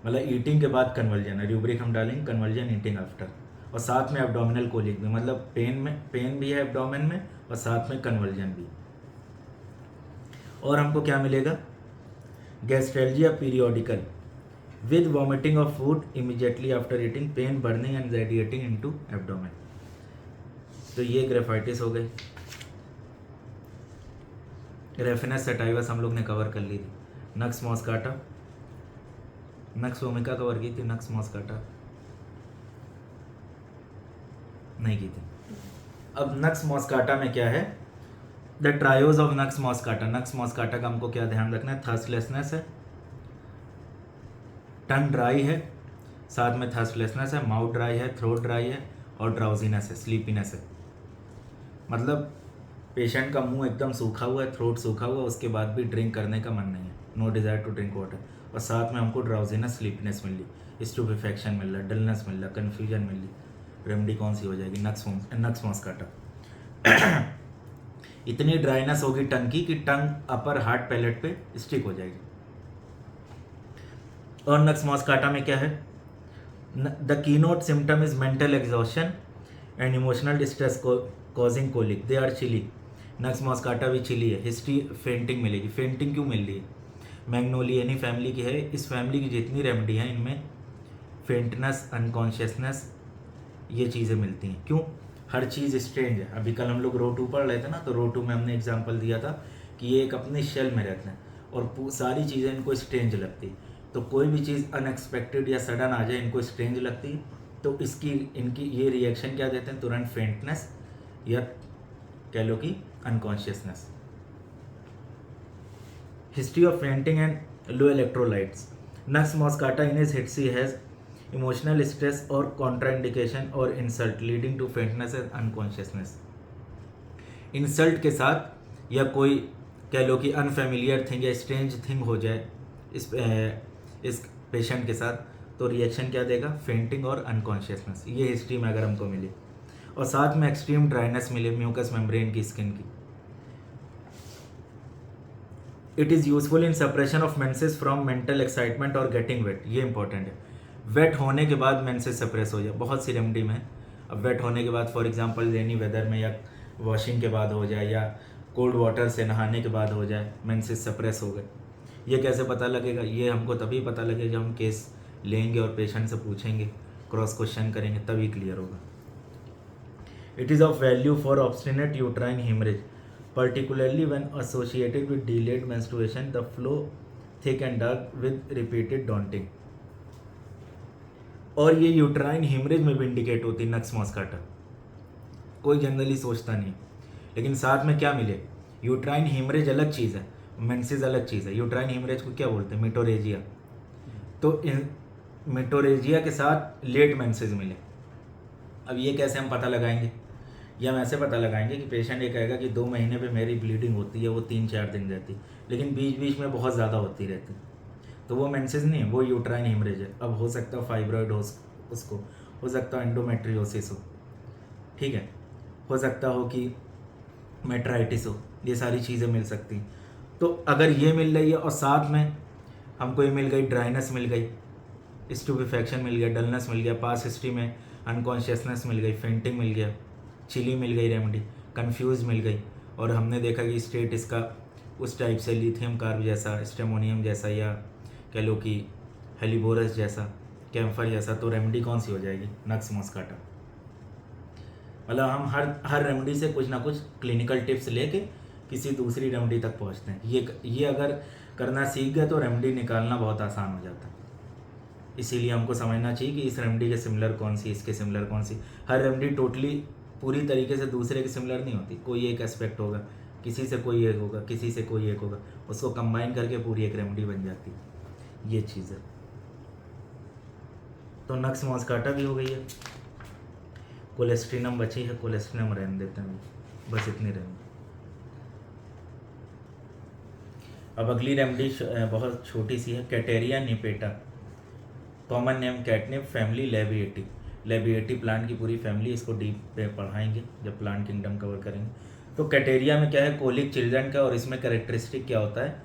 मतलब ईटिंग के बाद कन्वल्जन है, रूब्रिक हम डालेंगे कन्वल्जन ईटिंग आफ्टर, और साथ में एब्डोमिनल कोलिक भी, मतलब पेन भी है एब्डोमेन में और साथ में कन्वल्जन भी। और हमको क्या मिलेगा? Gastralgia periodical with vomiting of food immediately after eating, pain, burning and radiating into abdomen. तो ये ग्रेफाइटिस हो गई। रेफिनस सेटाइवस हम लोग ने कवर कर ली थी। नक्स मॉस्काटा, नक्स वोमिका कवर की थी, नक्स मॉस्काटा नहीं की थी। अब नक्स मॉस्काटा में क्या है? द ट्रायोज ऑफ नक्स मॉस्काटा। नक्स मॉस्काटा का हमको क्या ध्यान रखना है? थर्स्टलेसनेस है, टंग ड्राई है, साथ में थर्स्टलेसनेस है, माउथ ड्राई है, थ्रोट ड्राई है, और ड्राउजीनेस है, स्लीपीनेस है। मतलब पेशेंट का मुंह एकदम सूखा हुआ है, थ्रोट सूखा हुआ है, उसके बाद भी ड्रिंक करने का मन नहीं है, no desire to drink water, और साथ में हमको ड्राउजीनेस, स्लीपनेस मिल रही, स्टूपेफेक्शन मिल रहा, डलनेस मिल रहा, कन्फ्यूजन मिल रही। रेमेडी कौन सी हो जाएगी? नक्स मॉस्काटा। इतनी ड्राइनेस होगी टंग की कि टंग अपर हार्ट पैलेट पे स्टिक हो जाएगी। और नक्स मॉस्काटा में क्या है? The keynote symptom is mental exhaustion and emotional distress causing colic, they are chilly. Nux moschata भी चिली है। हिस्ट्री फेंटिंग मिलेगी। फेंटिंग क्यों मिल रही है? मैग्नोलियनी फैमिली की है। इस फैमिली की जितनी रेमेडी है इनमें फेंटनेस, अनकॉन्शियसनेस, ये चीज़ें मिलती हैं। क्यों? हर चीज़ स्ट्रेंज है। अभी कल हम लोग रो 2 पढ़ रहे थे ना, तो रो 2 में हमने एग्जांपल दिया था कि ये एक अपने शेल में रहते हैं और सारी चीज़ें इनको स्ट्रेंज लगती है। तो कोई भी चीज़ अनएक्सपेक्टेड या सडन आ जाए इनको स्ट्रेंज लगती है, तो इनकी ये रिएक्शन क्या देते हैं? तुरंत फेंटनेस या कह लो कि unconsciousness. History of fainting and low electrolytes. Nux moschata in his history has emotional stress और कॉन्ट्राइंडिकेशन और insult leading to faintness and unconsciousness. Insult के साथ या कोई कह लो कि अनफेमिलियर थिंग या स्ट्रेंज थिंग हो जाए इस पेशेंट के साथ, तो रिएक्शन क्या देगा? फेंटिंग और अनकॉन्शियसनेस। ये हिस्ट्री में अगर हमको मिले, और साथ में एक्सट्रीम ड्राइनेस मिले म्यूकस मेम्ब्रेन की, स्किन की। It is useful in suppression of menses from mental excitement और गेटिंग वेट। ये इंपॉर्टेंट है। वेट होने के बाद मेंसेस सप्रेस हो जाए, बहुत सी रेमेडी में। अब वेट होने के बाद फॉर एग्जांपल रेनी वेदर में या वॉशिंग के बाद हो जाए या कोल्ड वाटर से नहाने के बाद हो जाए, मेंसेस सप्रेस हो गए। ये कैसे पता लगेगा? ये हमको तभी पता लगेगा जब हम केस लेंगे और पेशेंट से पूछेंगे, क्रॉस क्वेश्चन करेंगे, तभी क्लियर होगा। It is of value for obstinate uterine haemorrhage, particularly when associated with delayed menstruation, the flow thick and dark with repeated daunting। और ये यूट्राइन हेमरेज में भी इंडिकेट होती है नक्स मॉस्काटा। कोई जनरली सोचता नहीं, लेकिन साथ में क्या मिले? यूट्राइन हेमरेज अलग चीज़ है, मेंसेस अलग चीज़ है। यूट्राइन हेमरेज को क्या बोलते हैं? मिटोरेजिया। तो मिटोरेजिया के साथ लेट मेंसेस मिले। अब ये कैसे हम पता लगाएंगे? या हम ऐसे पता लगाएंगे कि पेशेंट ये कहेगा कि 2 महीने पे मेरी ब्लीडिंग होती है, वो 3-4 दिन रहती, लेकिन बीच बीच में बहुत ज़्यादा होती रहती, तो वो मेंसेस नहीं है, वो यूट्राइन हेमरेज है। अब हो सकता है फाइब्रॉइड हो, उसको हो सकता है एंडोमेट्रियोसिस हो, ठीक है, हो सकता हो कि मेट्राइटिस हो, ये सारी चीज़ें मिल सकती हैं। तो अगर ये मिल रही है और साथ में हमको ये मिल गई, ड्राइनेस मिल गई, स्टूपेफैक्शन मिल गया, डलनेस मिल गया, पास हिस्ट्री में अनकॉन्शियसनेस मिल गई, फेंटिंग मिल गया, चिली मिल गई रेमेडी, कंफ्यूज मिल गई, और हमने देखा कि स्टेट इसका उस टाइप से लिथियम कार्ब जैसा, स्टेमोनियम जैसा, या कह लो कि हेलिबोरस जैसा, कैम्फर जैसा, तो रेमेडी कौन सी हो जाएगी? नक्स मॉस्काटा। मतलब हम हर रेमेडी से कुछ ना कुछ क्लिनिकल टिप्स लेके किसी दूसरी रेमेडी तक पहुंचते हैं। ये अगर करना सीख गए तो रेमेडी निकालना बहुत आसान हो जाता है। इसीलिए हमको समझना चाहिए कि इस रेमेडी के सिमिलर कौन सी, इसके सिमिलर कौन सी। हर रेमेडी टोटली पूरी तरीके से दूसरे के सिमिलर नहीं होती, कोई एक एस्पेक्ट होगा, किसी से कोई एक होगा, किसी से कोई एक होगा, उसको कंबाइन करके पूरी एक रेमेडी बन जाती है। ये चीज़ है। तो नक्स मॉस्काटा भी हो गई है, कोलेस्ट्रीनम बची है, कोलेस्ट्रीनम रहने देते हैं, बस इतनी रेमेडी। अब अगली रेमेडी बहुत छोटी सी है, cataria nepeta, common name catnip, family labiatae. Labiatae plant की पूरी फैमिली, इसको डीप पे पढ़ाएंगे जब प्लांट किंगडम कवर करेंगे। तो कैटेरिया में क्या है? कोलिक चिल्ड्रन का, और इसमें कैरेक्टरिस्टिक क्या होता है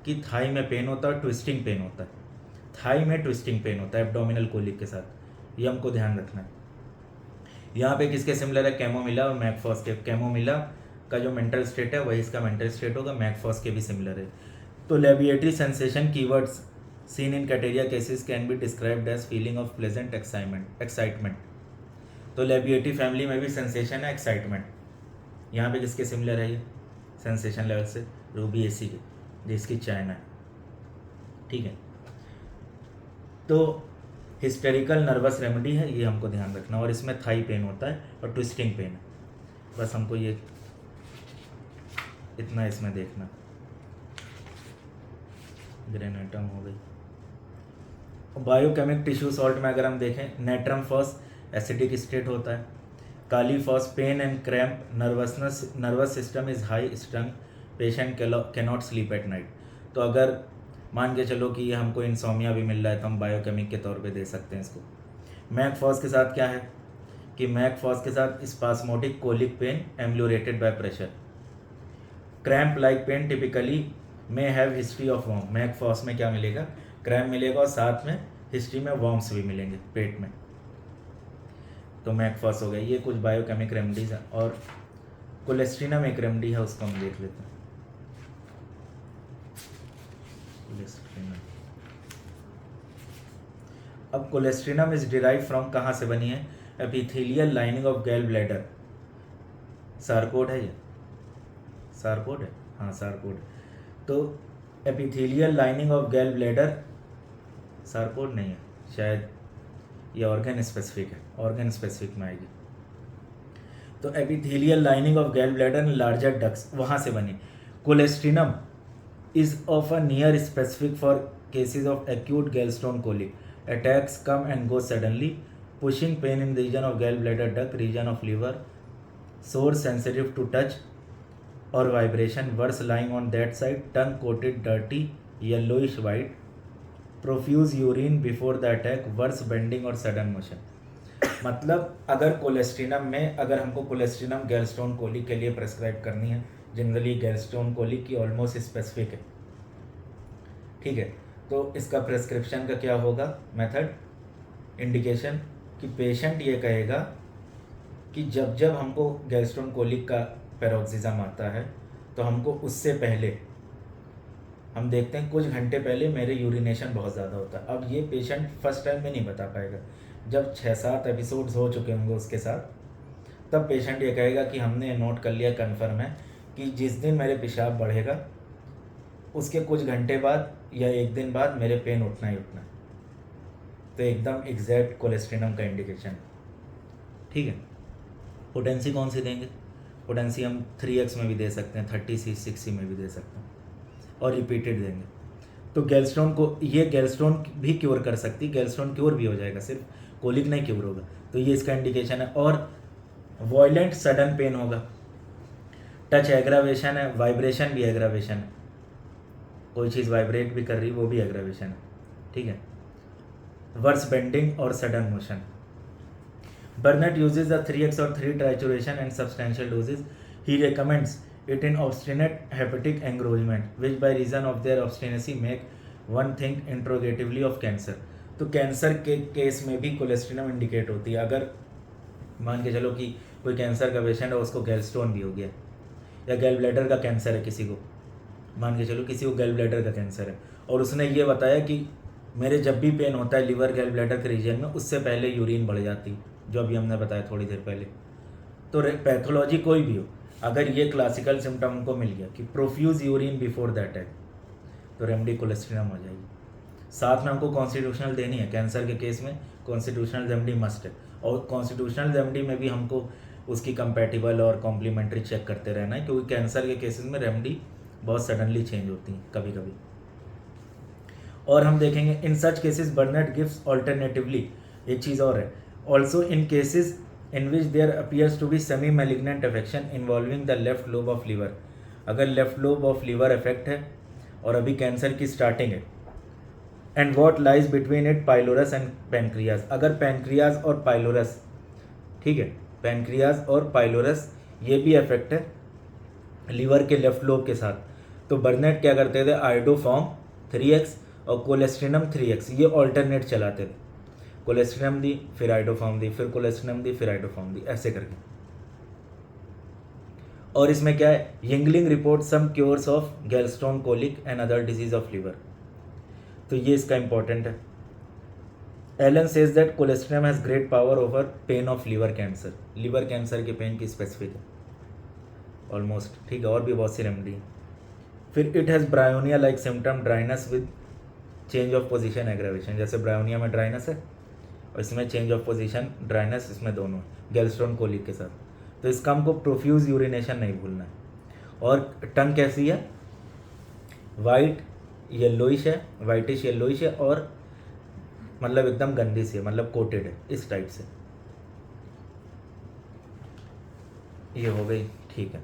कि थाई में पेन होता है, ट्विस्टिंग पेन होता है, थाई में ट्विस्टिंग पेन होता है एब्डोमिनल कोलिक के साथ, ये हमको ध्यान रखना है। यहाँ पे किसके सिमिलर है? कैमोमिला और मैकफॉस के। कैमोमिला का जो मेंटल स्टेट है वही इसका मेंटल स्टेट होगा, मैकफॉस के भी सिमिलर है। तो labiatae sensation keywords seen in cataria cases can be described as feeling of pleasant excitement। तो लेबिएटी फैमिली में भी सेंसेशन है, एक्साइटमेंट। यहाँ पे किसके सिमिलर है? ये सेंसेशन लेवल से रूबिएसी के, जिसकी चाइना है, ठीक है। तो हिस्टेरिकल नर्वस रेमेडी है, ये हमको ध्यान रखना, और इसमें थाई पेन होता है और ट्विस्टिंग पेन है, बस हमको ये इतना इसमें देखना। ग्रेनेटम हो गई। बायोकेमिक टिश्यू सॉल्ट में अगर हम देखें, नेट्रम फॉस एसिडिक स्टेट होता है, kali phos pain and cramp, nervous system is high strength, patient cannot sleep at night. तो अगर मान के चलो कि ये हमको इंसोमिया भी मिल रहा है तो हम बायोकेमिक के तौर पे दे सकते हैं इसको। मैक फॉस के साथ क्या है कि मैक फॉस के साथ spasmodic colic pain ameliorated by pressure, cramp like pain typically में have history of worm. Mag phos में क्या मिलेगा? क्रैम्प मिलेगा, और साथ में हिस्ट्री में वॉर्म्स भी मिलेंगे पेट में। तो मैक फॉस हो गया। ये कुछ बायोकेमिक रेमेडीज है, और कोलेस्ट्रीनम एक रेमेडी है, उसको हम देख लेते हैं। अब कोलेस्ट्रिनम इज डिराइव फ्रॉम कहाँ से बनी है? Epithelial lining of gall bladder. Sarcode है ये, सारकोड है, हाँ सारकोड। तो epithelial lining of gall bladder, sarcode नहीं है शायद, ये ऑर्गन स्पेसिफिक है, ऑर्गन स्पेसिफिक में आएगी। तो epithelial lining of gall bladder and larger ducts वहाँ से बनी। कोलेस्ट्रिनम is often near specific for cases of acute gallstone colic. Attacks come and go suddenly, pushing pain in the region of gallbladder duct, region of liver, sore sensitive to touch or vibration, worse lying on that side, tongue coated dirty, yellowish white, profuse urine before the attack, worse bending और sudden motion. मतलब अगर कोलेस्ट्रिनम में, अगर हमको कोलेस्ट्रिनम gallstone colic के लिए prescribe करनी है, जनरली गैलस्टोन कोलिक की ऑलमोस्ट स्पेसिफिक है, ठीक है, तो इसका प्रेस्क्रिप्शन का क्या होगा मेथड, इंडिकेशन, कि पेशेंट ये कहेगा कि जब जब हमको गैलस्टोन कोलिक का पैरोक्सिज्म आता है तो हमको उससे पहले हम देखते हैं कुछ घंटे पहले मेरे यूरिनेशन बहुत ज़्यादा होता है। अब ये पेशेंट फर्स्ट टाइम में नहीं बता पाएगा, जब 6-7 एपिसोड्स हो चुके होंगे उसके साथ, तब पेशेंट ये कहेगा कि हमने नोट कर लिया, कन्फर्म है कि जिस दिन मेरे पेशाब बढ़ेगा उसके कुछ घंटे बाद या एक दिन बाद मेरे पेन उठना ही उठना है। तो एकदम एग्जैक्ट कोलेस्ट्रिनम का इंडिकेशन, ठीक है। पोटेंसी कौन सी देंगे? पोटेंसी हम 3x में भी दे सकते हैं, 30C 60 में भी दे सकते हैं, और रिपीटेड देंगे। तो गैलस्टोन को, ये गैलस्टोन भी क्योर कर सकती, गैलस्टोन क्योर भी हो जाएगा, सिर्फ कोलिक नहीं क्योर होगा। तो ये इसका इंडिकेशन है। और वॉयलेंट सडन पेन होगा, टच एग्रावेशन है, वाइब्रेशन भी एग्रावेशन है, कोई चीज़ वाइब्रेट भी कर रही वो भी एग्रावेशन है, ठीक है। वर्स बेंडिंग और sudden motion. Burnett uses the 3x और 3 trituration and substantial doses. He recommends it in obstinate hepatic enlargement which by reason of their obstinacy make one think interrogatively of cancer। तो cancer के case में भी कोलेस्ट्रिनम indicate होती है। अगर मान के चलो कि कोई कैंसर का पेशेंट है, उसको गैलस्टोन भी हो गया, या गैल ब्लैडर का कैंसर है किसी को, मान के चलो किसी को गैल ब्लैडर का कैंसर है, और उसने ये बताया कि मेरे जब भी पेन होता है लिवर गैल ब्लैडर के रीजन में, उससे पहले यूरिन बढ़ जाती, जो अभी हमने बताया थोड़ी देर पहले। तो पैथोलॉजी कोई भी हो, अगर ये क्लासिकल सिम्टम हमको मिल गया कि profuse urine before the attack, तो रेमडी कोलेस्ट्रिनम हो जाएगी। साथ में हमको कॉन्स्टिट्यूशनल देनी है, कैंसर के केस में कॉन्स्टिट्यूशनल रेमडी मस्ट है, और कॉन्स्टिट्यूशनल रेमडी में भी हमको उसकी कंपैटिबल और कॉम्प्लीमेंट्री चेक करते रहना है, क्योंकि कैंसर के केसेस में रेमडी बहुत सडनली चेंज होती हैं कभी कभी। और हम देखेंगे in such cases Burnett gives alternatively, एक चीज़ और है, also in cases in which there appears to be semi-malignant affection involving the left lobe of liver। अगर left lobe of liver effect है और अभी कैंसर की स्टार्टिंग है, and what lies between it pylorus and pancreas. अगर pancreas और pylorus, ठीक है, पैनक्रियाज और पाइलोरस ये भी इफेक्ट है लीवर के लेफ्ट लोब के साथ, तो बर्नेट क्या करते थे, आयोडोफॉर्म 3x और कोलेस्ट्रिनम 3x ये ऑल्टरनेट चलाते थे, कोलेस्ट्रिनम दी फिर आइडोफॉर्म दी, फिर कोलेस्ट्रिनम दी फिर आइडोफॉर्म दी, ऐसे करके। और इसमें क्या है, Yingling report some cures of gallstone colic and other disease of liver, तो ये इसका इंपॉर्टेंट है। Allen says that cholesterinum has great power over pain of liver cancer, liver cancer के पेन की स्पेसिफिक है ऑलमोस्ट, ठीक है, और भी बहुत सी रेमेडी है। फिर it has bryonia like symptom, dryness with change of position aggravation, जैसे ब्रायोनिया में ड्राइनेस है और इसमें चेंज ऑफ पोजीशन ड्राइनेस, इसमें दोनों गैलस्टोन कोलिक के साथ। तो इसका हमको प्रोफ्यूज यूरिनेशन नहीं भूलना है। और टंग कैसी है, वाइट येलोइश है, वाइटिश येलोइश है, और मतलब एकदम गंदी सी है, मतलब कोटेड है इस टाइप से। ये हो गई, ठीक है।